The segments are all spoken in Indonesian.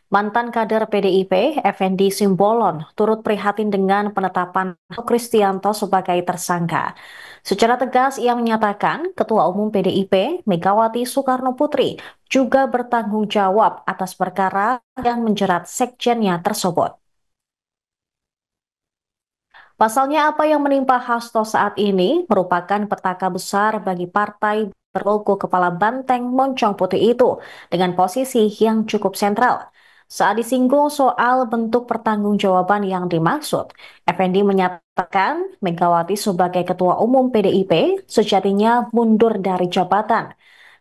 Mantan kader PDIP, Effendi Simbolon, turut prihatin dengan penetapan Kristianto sebagai tersangka. Secara tegas, ia menyatakan Ketua Umum PDIP, Megawati Soekarno Putri, juga bertanggung jawab atas perkara yang menjerat sekjennya tersebut. Pasalnya apa yang menimpa Hasto saat ini merupakan petaka besar bagi partai berlogo kepala banteng moncong putih itu dengan posisi yang cukup sentral. Saat disinggung soal bentuk pertanggungjawaban yang dimaksud, Effendi menyatakan Megawati sebagai Ketua Umum PDIP sejatinya mundur dari jabatan.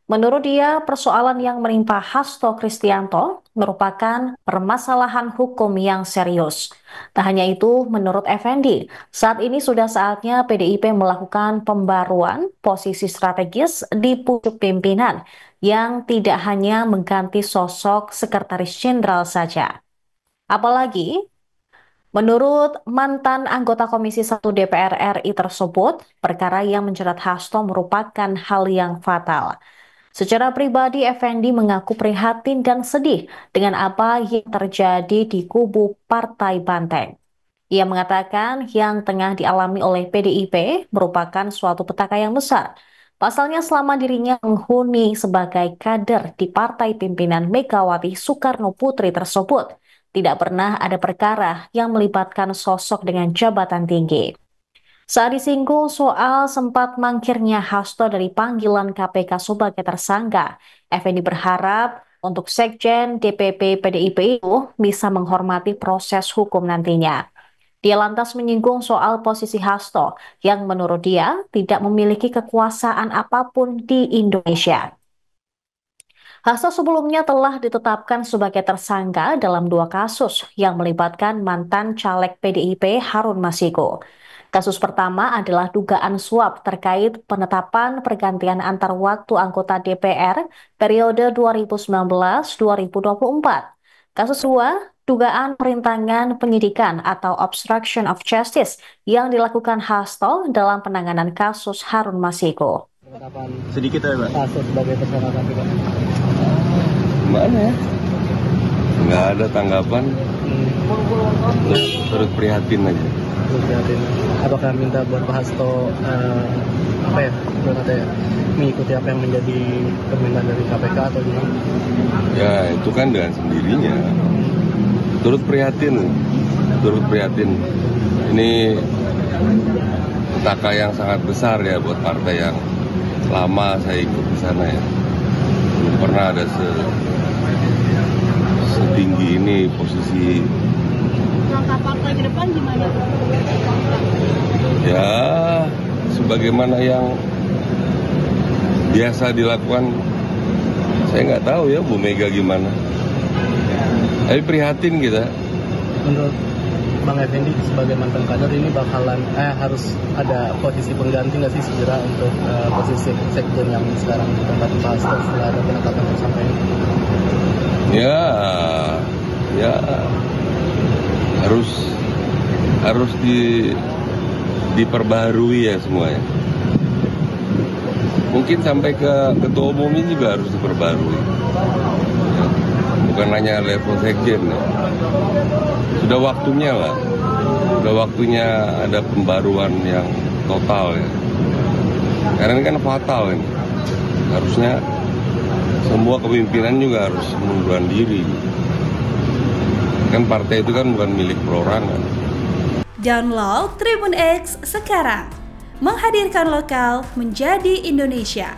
Menurut dia, persoalan yang menimpa Hasto Kristianto merupakan permasalahan hukum yang serius. Tak hanya itu, menurut Effendi, saat ini sudah saatnya PDIP melakukan pembaruan posisi strategis di pucuk pimpinan yang tidak hanya mengganti sosok sekretaris jenderal saja. Apalagi, menurut mantan anggota Komisi 1 DPR RI tersebut, perkara yang menjerat Hasto merupakan hal yang fatal. Secara pribadi, Effendi mengaku prihatin dan sedih dengan apa yang terjadi di kubu Partai Banteng. Ia mengatakan yang tengah dialami oleh PDIP merupakan suatu petaka yang besar. Pasalnya selama dirinya menghuni sebagai kader di partai pimpinan Megawati Soekarno Putri tersebut, tidak pernah ada perkara yang melibatkan sosok dengan jabatan tinggi. Saat disinggung soal sempat mangkirnya Hasto dari panggilan KPK sebagai tersangka, Effendi berharap untuk Sekjen DPP PDIP itu bisa menghormati proses hukum nantinya. Dia lantas menyinggung soal posisi Hasto yang menurut dia tidak memiliki kekuasaan apapun di Indonesia. Hasto sebelumnya telah ditetapkan sebagai tersangka dalam 2 kasus yang melibatkan mantan caleg PDIP Harun Masiku. Kasus pertama adalah dugaan suap terkait penetapan pergantian antar waktu anggota DPR periode 2019-2024. Kasus kedua, dugaan perintangan penyidikan atau obstruction of justice yang dilakukan Hasto dalam penanganan kasus Harun Masiku. Penetapan Sedikit ya, Pak. Hasto sebagai tersangka KPK. Gimana ya? Nggak ada tanggapan, terus prihatin aja. Prihatin. Apakah minta buat Pak Hasto mengikuti apa yang menjadi permintaan dari KPK atau gimana? Ya itu kan dengan sendirinya. Turut prihatin. Ini petaka yang sangat besar ya buat partai yang lama saya ikut di sana ya. Belum pernah ada setinggi ini posisi. Langkah partai ke depan gimana? Ya, sebagaimana yang biasa dilakukan, saya nggak tahu ya Bu Mega gimana. Tapi prihatin kita. Menurut Bang Effendi sebagai mantan kader ini bakalan harus ada posisi pengganti nggak sih segera untuk posisi sekjen yang sekarang ditempati Pak Hasto setelah ada penetapan tersangka ini? Ya harus diperbaharui ya semuanya. Mungkin sampai ke ketua umumnya juga harus diperbarui. Bukan hanya level sekjen ya. Sudah waktunya lah. Sudah waktunya ada pembaruan yang total ya. Karena ini kan fatal ini. Harusnya semua kepemimpinan juga harus mengundurkan diri. Kan partai itu kan bukan milik perorangan. Download Tribun X sekarang. Menghadirkan lokal menjadi Indonesia.